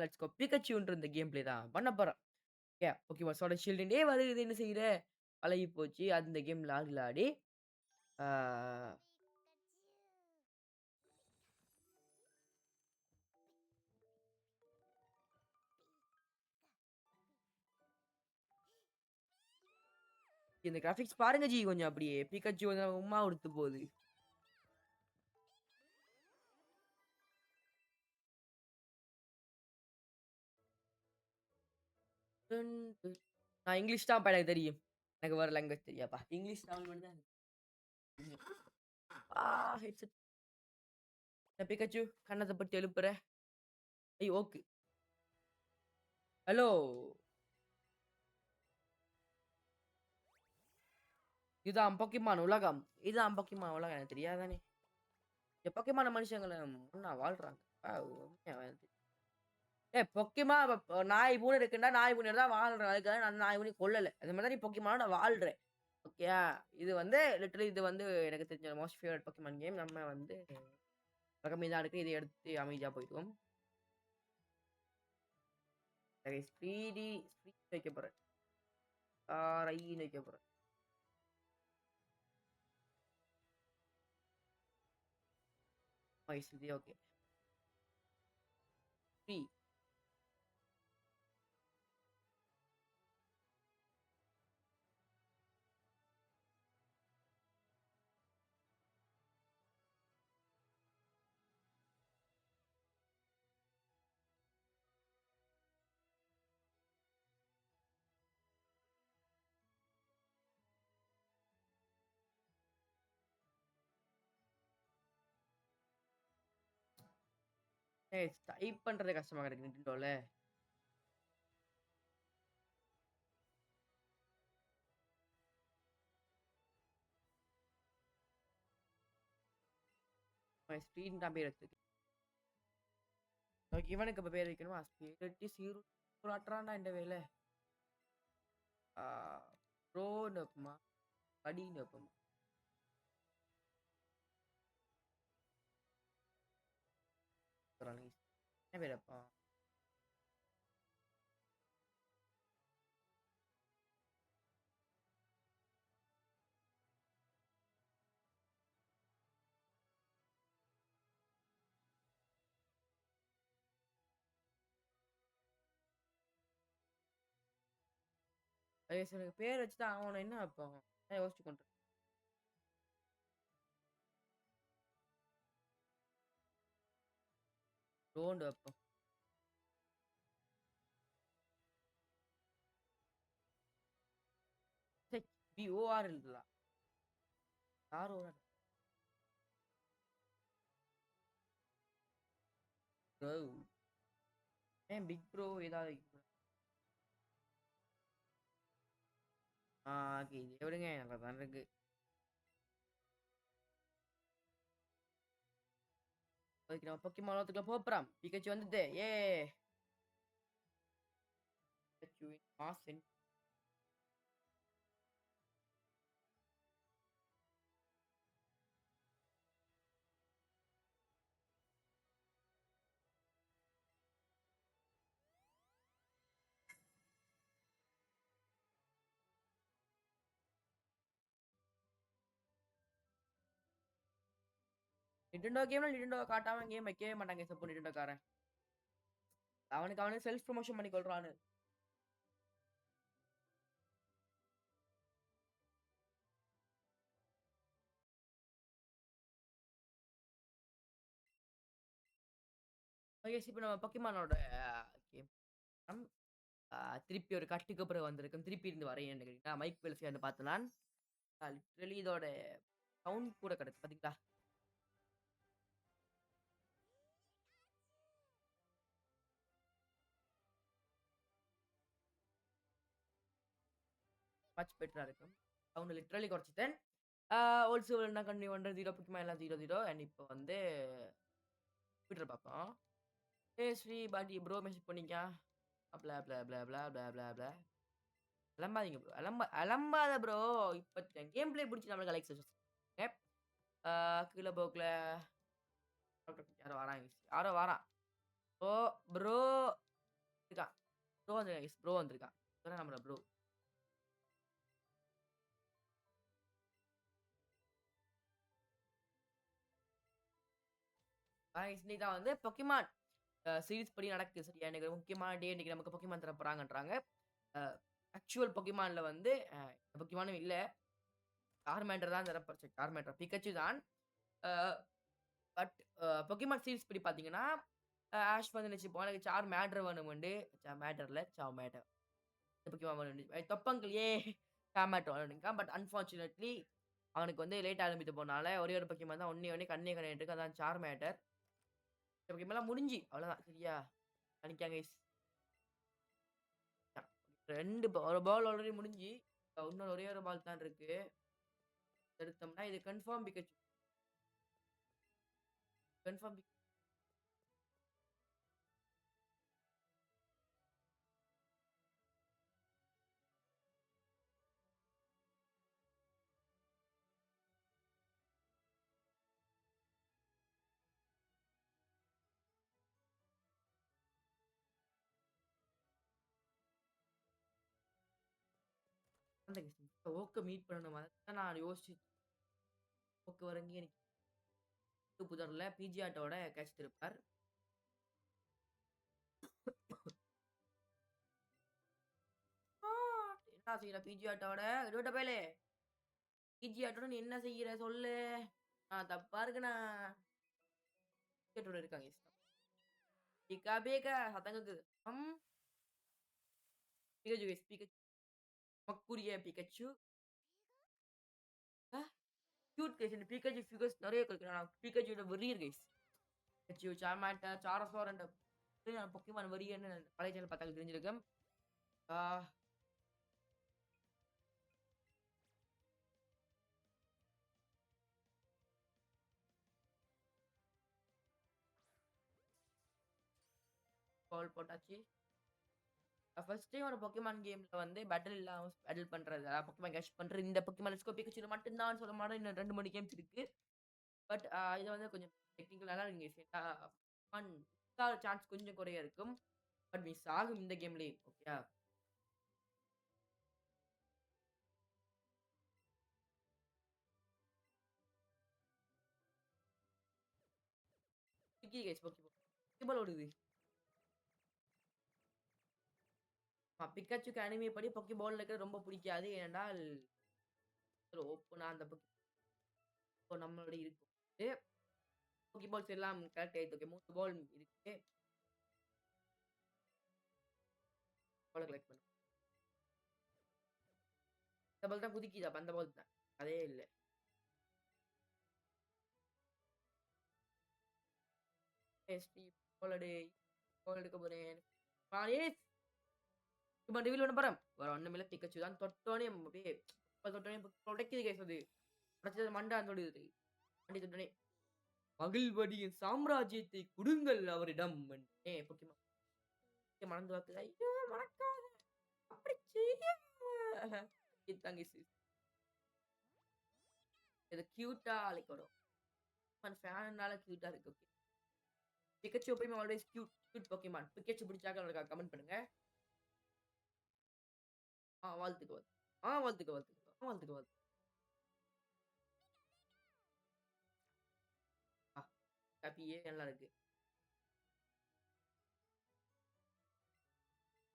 Let's go. பிகச்சூன்ற இந்த game play தான் பண்ண போறேன். ஓகே. போக்கிமான்ஸோட ஷீல்டுன்னே வருகுது என்ன செய்ற? பழகி போச்சு. அது இந்த கேம்ல ஆடி விளையாடி, ஆ இந்த கிராபிக்ஸ் பாருங்க ஜி கொஞ்சம் அப்படியே. பிக்காச்சு வந்து உம்மா குடுத்து போகுது. டுன் டு நான் இங்கிலீஷ் தான்ப்பா எனக்கு தெரியும். எனக்கு வேற லாங்குவேஜ் தெரியாதுப்பா. இங்கிலீஷ், தமிழ் மட்டும் தான் எனக்கு தெரியும். ஆ ஹெட்செட். என்ன பிக்காச்சு கண்ணத்த பத்தி எழுப்புற? ஏய் ஓக்கு. ஹலோ. இதுதான் போக்கிமான் உலகம். இதுதான் போக்கிமான் உலகம். எனக்கு தெரியாதானே? இந்த போக்கிமான மனுஷங்கள ஒண்ணா வாழ்றாங்க. உண்மையா வந்து. ஏய் பொக்கிமான் நாய், பூனை இருக்குன்னா, நாய், பூனையோட தான் வாழ்றேன். அதுக்காக நான் நாய், பூனைய கொல்லல. அது மாரி தான் நீ பொக்கிமானோட வாழ்றேன். ஓகேயா? இது வந்து லிட்டரலி இது வந்து எனக்கு தெரிஞ்ச மோஸ்ட் ஃபேவரைட் பொக்கிமான் கேம். நம்ம வந்து பக்கமே தான் இருக்கு. இத எடுத்து அமைதியா போயிடுவோம். சரி ஸ்பீட் வைக்க போறேன். ரைன்னு வைக்க போறேன். இது ஓகே. ஃப்ரீ. ஏய் டைப் பண்றது கஷ்டமா கிடக்கு Nintendoல. ஸ்க்ரீன் தான் பேர் வச்சிருக்கு. ஓகே இவனுக்கு இப்ப பேர் வைக்கணுமா? ஸ்பிரிட் சீரோ ஆட்டுறான்டா இந்த வேல. ஆ ப்ரோன்னு வைப்போமா? படின்னு வைப்போமா? என்ன பேர் வைப்போம்? எனக்கு பேர் வச்சு தான் ஆகணும். என்ன வைப்போம்? அதான் யோசிச்சு கொண்டு ரோண்டு வைப்போம். ச்சை BOR எழுதலாம். ROR bro. ஏன் பிக் ப்ரோ ஏதாவது ஓகே இதை விடுங்க நல்லா தான் இருக்கு. அதுக்கு நம்ம பொக்கிமான் உலகத்துக்குள்ள போப்புறாம். பிகச்சு வந்துட்டு ஏ பிகச்சு மாசன் Nintendo கேம்ல Nintendo காட்டாம கேம் வைக்கவே மாட்டாங்க சப்போ Nintendo காரன். அவனுக்கு அவனே செல்ஃப் ப்ரமோஷன் பண்ணி கொள்றானு. ஓகே இப்போ நம்ம பொக்கிமானோட கேம் ஆ திருப்பி ஒரு கட்டுக்கு அப்புறம் வந்திருக்கும். திருப்பி இருந்து வரேன் கேட்டீங்கன்னா, மைக் வெல்ஃபேர் வந்து பார்த்து நான் லிட்டரலி இதோட சவுண்ட் கூட கிடக்கு பார்த்தீங்களா? மச் பெட்டரா இருக்கும். சவுண்ட் லிட்டரலி குறைச்சுட்டேன். ஓல்ட் சில்வர் என்ன கன்டின்யூ பண்றேன் 0 பொக்கிமான் எல்லாம் 0 அண்ட் இப்போ வந்து ட்விட்டர் பார்ப்போம். ஏய் ஸ்ரீ பாட்டி ப்ரோ மெசேஜ் பண்ணீங்க. ப்ளா ப்ளா ப்ளா ப்ளா ப்ளா ப்ளா ப்ளா. அலம்பாதீங்க ப்ரோ. அலம்பாத ப்ரோ. இப்ப கேம் பிளே புடிச்சு நம்மளுக்கு லைக் ஓகே. கீழ போக்குல யாரோ வரான். யாரோ வரான். ஓ ப்ரோ இருக்கான். ப்ரோ வந்திருக்கான் கைஸ். ப்ரோ வந்திருக்கான். இவன் நம்மளோட ப்ரோ. கைஸ் இன்னைக்கு தான் வந்து பொக்கிமான் சீரிஸ் படி நடக்குது சரியா? இன்னைக்கு ஒரு முக்கியமான டே. இன்னைக்கு நமக்கு பொக்கிமான் தர போறாங்கன்றாங்க. அ ஆக்சுவல் பொக்கிமான்ல வந்து பொக்கிமானும் இல்ல. சார்மேண்டர் தான் தரப்போற சார்மேண்டர். பிக்காச்சு தான். அ பட் பொக்கிமான் சீரிஸ் படி பார்த்தீங்கன்னா, ஆஷ் வந்து நினைச்சுப்போம். எனக்கு சார்மேண்டர் வேணுமுண்டு. மேட்டர் இல்ல. சார்மேண்டர். பொக்கிமான் வேணும்னு. தொப்பங்கள் சார்மேண்டர் வேணும்னுக்கான். பட் அன்பார்ச்சுனேட்லி அவனுக்கு வந்து லேட் ஆரம்பித்து போனால ஒரே ஒரு பொக்கிமான் தான் ஒண்ணே ஒண்ணு கண்ணே கண்ணுன்ட்டு இருக்கு. அதான் சார்மேண்டர். இந்த பொக்கிமான்லாம் முடிஞ்சு. அவ்வளோதான் சரியா? பண்ணிக்கங்க கைஸ். 2 ஒரு பால் ஆல்ரெடி முடிஞ்சு. இன்னும் ஒரே ஒரு பால் தான் இருக்கு. எடுத்தோம்னா இது கன்ஃபார்ம் பிக்கச்சு. கன்ஃபார்ம் ஓக்க மீட் பண்ணணும். அதான் நான் யோசிச்சு ஓக்கு வரங்கி எனக்கு புதர்ல பிஜி ஆட்டோட கிடைச்சிருப்பார். என்ன செய்யற பிஜி ஆட்டோட ரோட்ட பயலே. பிஜி ஆட்டோட நீ என்ன செய்யற சொல்லு. தப்பா இருக்குண்ணா. கேட்டோட இருக்காங்க. பிகா பேகா சத்தம் கேக்குது. Pikachu guys Pikachu. மக்குரிய பிகச்சு. Cute guys. இந்த பிகச்சு ஃபிகர்ஸ் நிறைய இருக்கு. நான் பிகச்சோட வெறியர் கைஸ். பிகச்சு சாமாட்டா சாரசோர் என்ற பொக்கிமான் வெறியன்னு பழைய சேனல் பார்த்தாங்க தெரிஞ்சிருக்கும். ஆ கால் போட்டாச்சு. ஃபர்ஸ்ட் டைம் ஒரு பொக்கிமான் கேம்ல வந்து பேட்டில் இல்லாம பேட்டில் பண்றது. பொக்கிமான் கேட்ச் பண்றது. இந்த பொக்கிமான் லெட்ஸ் கோ பிகச்சு மட்டும் தான் சொல்ல மாட்டேன். இன்னும் 2, 3 கேம்ஸ் இருக்கு. பட் இது வந்து கொஞ்சம் டெக்னிக்கலா இருக்கு. மிஸ் ஆக சான்ஸ் கொஞ்சம் குறைய இருக்கும். பட் மிஸ் ஆகும் இந்த கேம்லயே. ஓகேயா? Vicky guys Pokémon. பொக்கிமான் ஓடுது. பிக்காச்சுக்கு அனிமே படி பொக்கிபால்ல இருக்கிறது ரொம்ப பிடிக்காது. ஏனென்றால் ஓப்பனா அந்த நம்மளோட இருக்கு. பொக்கிபால்ஸ் எல்லாம் கலெக்ட் ஆயிட்டு இருக்கு. 3 பால் இருக்கு. பால் கலெக்ட் பண்ணு. இந்த பால் தான் குதிக்குது. அப்ப அந்த பால் தான். அதே இல்ல. எஸ்டி பால் அடி. பால் எடுக்க போறேன். பாலேஸ் சும்மா ரிவீல் பண்ண போறேன். வேற ஒண்ணுமில்ல பிக்காச்சு தான் தொட்டோனே அப்படியே தொட்டோனே உடைக்குது கைஸ் அது. உடைச்சது மண்டான்னு தொடுது. மண்டி தொட்டோனே மகிழ்வடியின் சாம்ராஜ்யத்தை குடுங்கள் அவரிடம். பொக்கிமான் மறந்து வாக்குது. ஐயோ மறக்காத. அப்படி செய்ய. இதாங்க இது கியூட்டா லைக் வரும். ஃபேன்னால கியூட்டா இருக்கு. ஓகே. பிக்காச்சு எப்பயுமே ஆல்வேஸ் கியூட் பொக்கிமான். பிக்காச்சு பிடிச்சாக்க கமெண்ட் பண்ணுங்க. வாழ்த்துக்கு வாழ்த்து. வாழ்த்துக்கு வாழ்த்துக்கு. வாழ்த்துக்கு வாழ்த்து. ஹாப்பியே நல்லா இருக்கு.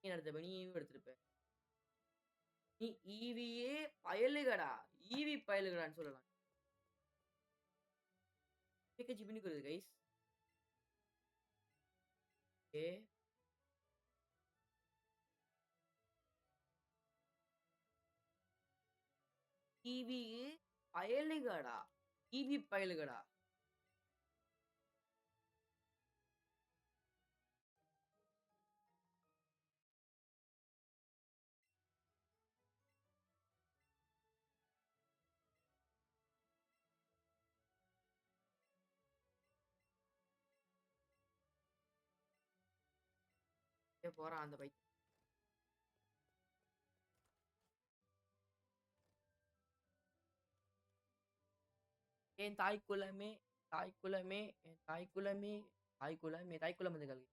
நீ எடுத்த நீயும் எடுத்திருப்ப. நீ ஈவியே பயலுகடா. ஈவி பயலுகடான்னு சொல்லலாம். பிக்காச்சு பின்னுக்கு வருது கைஸ். ஓகே. ஈவி பயலுகடா. ஈவி பயலுகடா. போறான் அந்த பைக். என் தாய் குலமே, தாய் குலமே, என் தாய் குலமே, தாய் குலமே, தாய் குலம் வந்து கல்வி.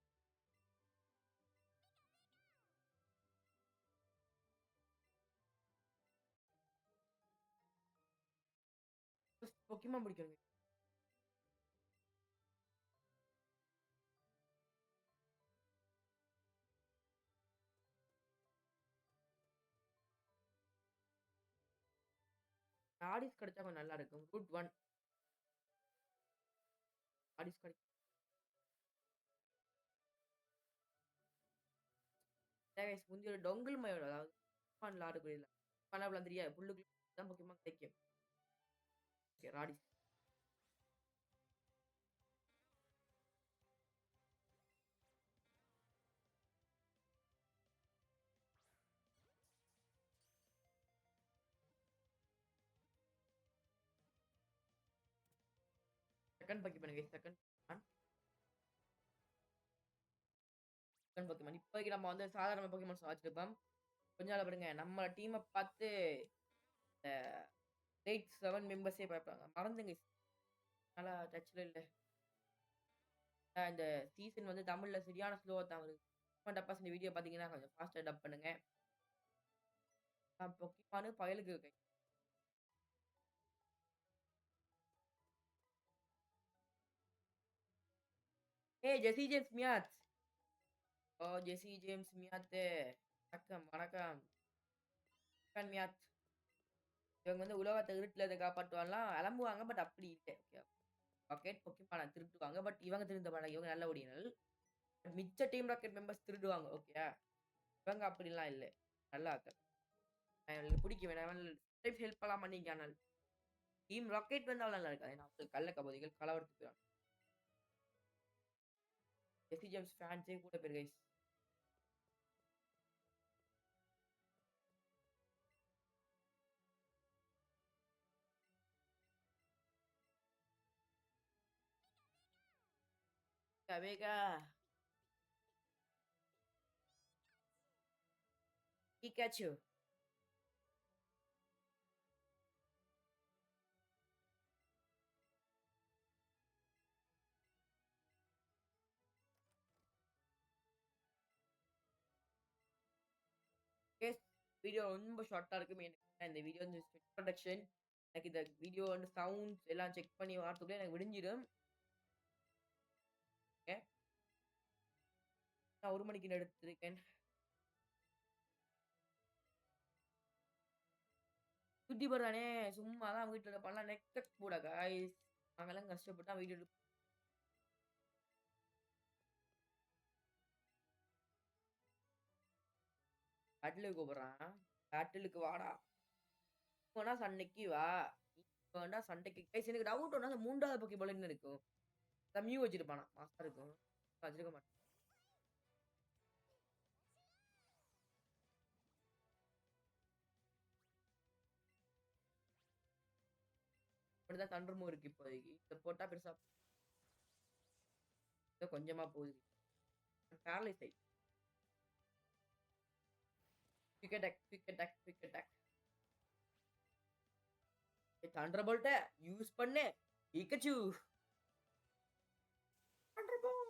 பொக்கிமான் பிடிக்கும். ஆடிஸ் கிடைச்சா கொஞ்சம் நல்லா இருக்கும். ரூட் 1 ஆடிஸ் கிடைக்கும். முந்தைய ஒரு டொங்கில் மயோட அதாவது பொக்கிமான்ல ஆடக்கூடியதுல. பொக்கிமான்லாம் தெரியாது. புல்லுக்குள்ள தான் பொக்கிமான் கிடைக்கும். ஓகே ராடிஸ். Second Pokemon guys. Second Pokemon. இப்போதைக்கு நம்ம வந்து சாதாரண பொக்கிமான்ஸ் வச்சிருப்போம். கொஞ்ச நாள் பாருங்க நம்ம டீம பார்த்து இந்த கிரேட் 7 மெம்பர்ஸே பார்ப்பாங்க. மறந்துங்க. நல்லா டச்ல இல்ல. இந்த சீசன் வந்து தமிழ்ல சரியான ஸ்லோவா தான் வருது. டப்பாஸ் இந்த வீடியோ பார்த்தீங்கன்னா கொஞ்சம் ஃபாஸ்ட்டா டப் பண்ணுங்க. பொக்கிமானு பயலுக்கு ஏய் ஜெசி ஜேம்ஸ் மியாத். ஓ ஜெசி ஜேம்ஸ் மியாத்து. வணக்கம் வணக்கம். மியாத். இவங்க வந்து உலகத்தை இருட்டுல இருந்து காப்பாற்றுவாங்கலாம் அலம்புவாங்க. பட் அப்படி இல்லை. ஓகே. ராக்கெட் பொக்கிமானை திருட்டுவாங்க. பட் இவங்க திருந்த மாட்டாங்க. இவங்க நல்ல ஒடியினல். மிச்ச டீம் ராக்கெட் மெம்பர்ஸ் திருடுவாங்க. ஓகே. இவங்க அப்படிலாம் இல்லை. நல்லா ஆக்கள். எனக்கு பிடிக்கும். ஹெல்ப் எல்லாம் பண்ணிக்கானல். டீம் ராக்கெட் வந்தாலும் நல்லா இருக்காது. ஏன்னா கள்ள கபோதிகள் கலவரத்துக்கு போயிடும். ஜெசி ஜேம்ஸ் ஃபேன்ஸே கூட பேர் கைஸ். வேகா பிகாச்சு. வீடியோ ரொம்ப ஷார்ட்டா இருக்குமே. இந்த வீடியோ வந்து இன்ட்ரோடக்ஷன். எனக்கு இந்த வீடியோ வந்து சவுண்ட்ஸ் எல்லாம் செக் பண்ணி வரதுக்குள்ள எனக்கு விடிஞ்சிடும். நான் 1 மணிக்கு எடுத்திருக்கேன். யூடியூபர் தானே சும்மா தான் வீட்டுல பண்ணலாம். நெக்ஸ்ட் கூட காய்ஸ் நாங்கெல்லாம் கஷ்டப்பட்டு வீடியோ பேட்டிலுக்கு கூப்பிடுறான். பேட்டிலுக்கு வாடா. வேணா சண்டைக்கு வா. வேணா சண்டைக்கு கைஸ் எனக்கு டவுட் ஒண்ணு அந்த 3வது பொக்கி பால்னு இருக்கும். மியூ வச்சிருப்பானா மாஸ்டர் இருக்கும். வச்சிருக்க மாட்டான். அப்படிதான் தண்டர்மோ இருக்கு இப்போதைக்கு. இத போட்டா பெருசா கொஞ்சமா போகுது. பேரலைஸ் ஆயிடுச்சு. Quick attack, quick attack, quick attack. தண்டர்போல்ட்ட யூஸ் பண்ணு. பிகாச்சு. தண்டர்போல்ட்.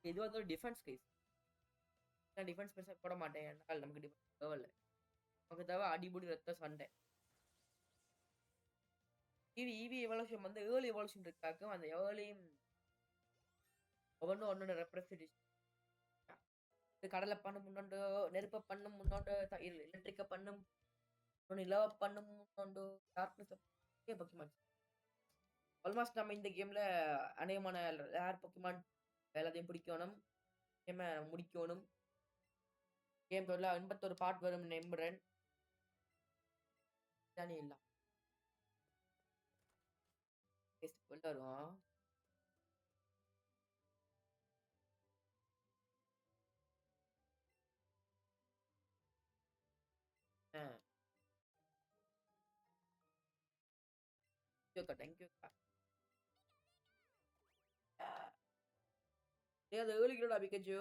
இது வந்து ஒரு டிஃபென்ஸ் கைஸ். நான் டிஃபென்ஸ் பெருசா போட மாட்டேன். ஏன்னா நமக்கு டிஃபென்ஸ் தேவையில்ல. நமக்கு தேவை அடிபுடி ரத்த சண்டை. ஈவி எவல்யூஷன் வந்து ஏர்லி எவல்யூஷன் இருக்காக்கும். அந்த ஏர்லி ஒவ்வொன்னு ரெப்ரசன்டேஷன். கடலை பண்ணும் முன்னோண்டு, நெருப்ப பண்ணும் முன்னோண்டு, எலக்ட்ரிக்க பண்ணும் நிலவ பண்ணும் முன்னோண்டு, டார்க்னஸ் பொக்கிமான். ஆல்மோஸ்ட் நம்ம இந்த கேம்ல அநேகமான ரேர் பொக்கிமான் எல்லாத்தையும் பிடிக்கணும். கேம முடிக்கணும். கேம் தொடர்ல 81 பார்ட் வரும் நம்புறேன். தானே இல்ல. கொண்டு வருவோம். தேங்க்யூ. அது ஏர்லிக்கிறோட பிகச்சு.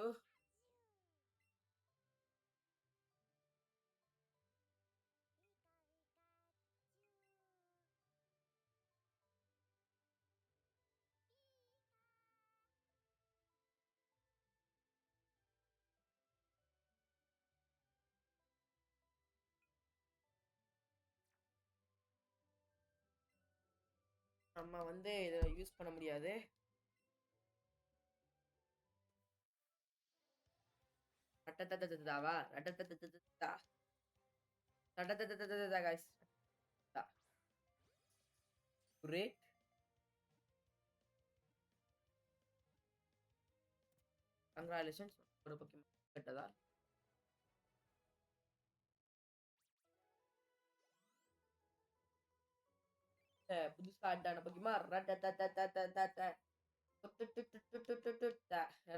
நம்ம வந்து இத யூஸ் பண்ண முடியாது. ரட்டத்தத்தத்ததாவா? ரட்டத்தத்தத்ததா. ரட்டத்தத்தத்ததா காய்ஸ். தா. கிரேட். கங்ராச்சுலேஷன்ஸ். ஒரு பொக்கிமான் கெட்டதா? புதுசா ஆட் ஆன பொக்கிமான் ரட்டத்தத்தத்தததா.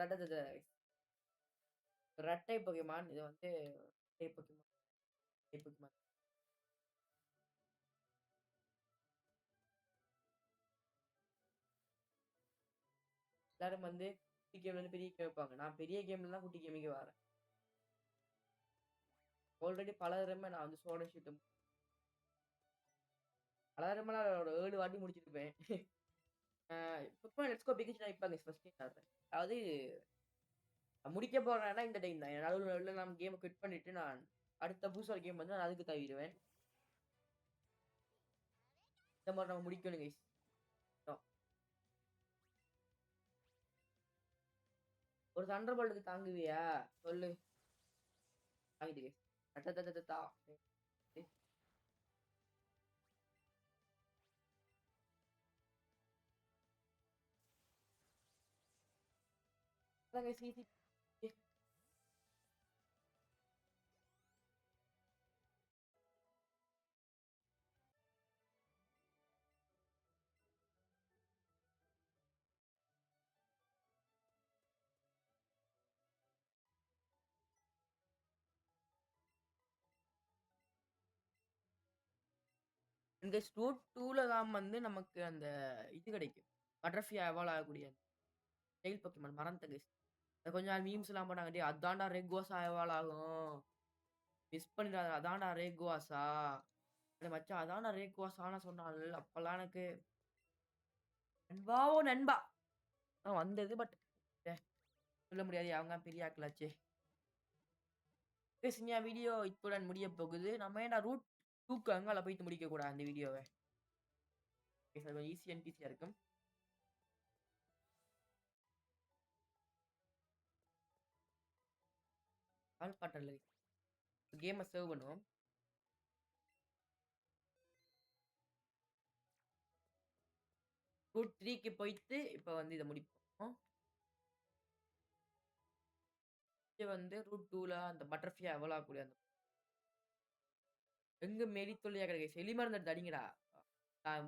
ரட்டத்தத்ததா. ரெட்டை பொக்கிமான். இது வந்து ரெட்டை பொக்கிமான். ரெட்டை பொக்கிமான். எல்லாரும் வந்து குட்டி கேம்ல இருந்து பெரிய கேம் வைப்பாங்க. நான் பெரிய கேம்ல தான் குட்டி கேமுக்கே வரேன். ஆல்ரெடி பல தடவை நான் வந்து சோட ஷீட் பல தடவை நான் ஒரு 7 வாட்டி முடிச்சிருப்பேன். பொக்கிமான் லெட்ஸ் கோ பிகிச் நான் இப்ப ஃபர்ஸ்ட் டைம் ஆடுறேன். அதாவது முடிக்க போறேன்னா இந்த டைம் தான். நடுவுல நான் கேம் குவிட் பண்ணிட்டு நான் அடுத்த புதுசா கேம் வந்து நான் அதுக்கு தவிடுவேன். இந்த மாதிரி நம்ம முடிக்கணும் கைஸ். ஒரு தண்டர் போல்ட்டுக்கு தாங்குவியா? சொல்லு. தாங்கிட்டு கைஸ். தா. அதான் கைஸ் ஈஸி. இந்த ரூட் 2ல தான் வந்து நமக்கு அந்த இது கிடைக்கும். பட்டர்ஃப்ளை எவால்வ் ஆகக்கூடிய டெயில் பொக்கிமான் மறந்துட்டேன் கைஸ். கொஞ்ச நாள் மீம்ஸ்லாம் போட்டாங்க. டேய் அதான்டா ரெக்வாஸா எவால்வ் ஆகும். மிஸ் பண்ணிடாத. அதான்டா ரேக்வாஸா? டேய் மச்சான் அதான்டா ரேக்வாஸான்னு சொன்னாள். அப்பலாம் எனக்கு நண்பாவோ நண்பா. வந்தது பட் சொல்ல முடியாது. அவங்க பெரிய ஆட்களாச்சே. பேசுங்க வீடியோ இத்துடன் முடிய போகுது. நம்ம ஏன்டா ரூட் 2க்கு அங்கால போயிட்டு முடிக்க கூடாது அந்த வீடியோவ. கொஞ்சம் ஈஸி அண்ட் ஈஸியா இருக்கும். கால் பாட்டல கேம சேவ் பண்ணுவோம். ரூட் 3க்கு போயிட்டு இப்ப வந்து இத முடிப்போம். இது வந்து ரூட் 2ல அந்த பட்டர்ஃப்ளை எவால்வ் ஆகக்கூடிய அந்த எங்க மெலி தொல்லையா கிடக்கு. எலி மருந்து எடுத்து அடிங்கடா.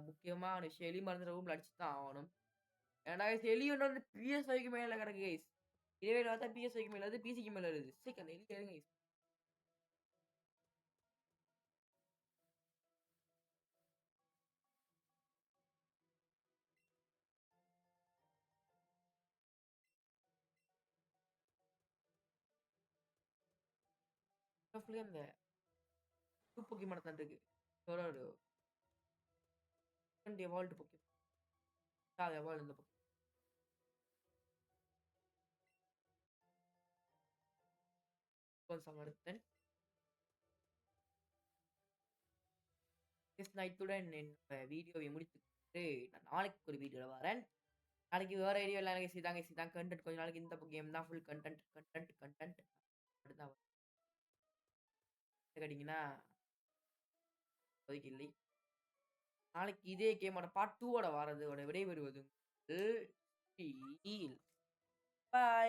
முக்கியமான விஷயம் எலி மருந்து ரூம்ல அடிச்சு தான் ஆகணும். ஏன்டா எலி ஒன்று வந்து PS5க்கு மேல கிடக்கு கைஸ். இதுவே பார்த்தா PS5க்கு மேல வருது, PCக்கு மேல வருது. சீக்கிரம் அந்த எலி எடுங்க கைஸ். ஃபுல்லி அந்த பொக்கிமான் தான் இருக்கு. ஒரு எவால்வ்டு பொக்கிமான். எவால்வ் இந்த பொக்கிமான் சமர்த்தன். நான் இத்துடன் என்னோட வீடியோவை முடித்துக்கிட்டு நான் நாளைக்கு ஒரு வீடியோல வரேன். நாளைக்கு வேற வீடியோ இல்ல கைஸ். இதான் கைஸ் இதான் கண்டென்ட். கொஞ்ச நாளைக்கு இந்த கேம் தான் ஃபுல் கண்டென்ட். அப்படிதான் கேட்டீங்கன்னா இப்போதைக்கு இல்லை. நாளைக்கு இதே கேமோட பார்ட் 2 ஓட வரது விடைபெறுவது. பாய்.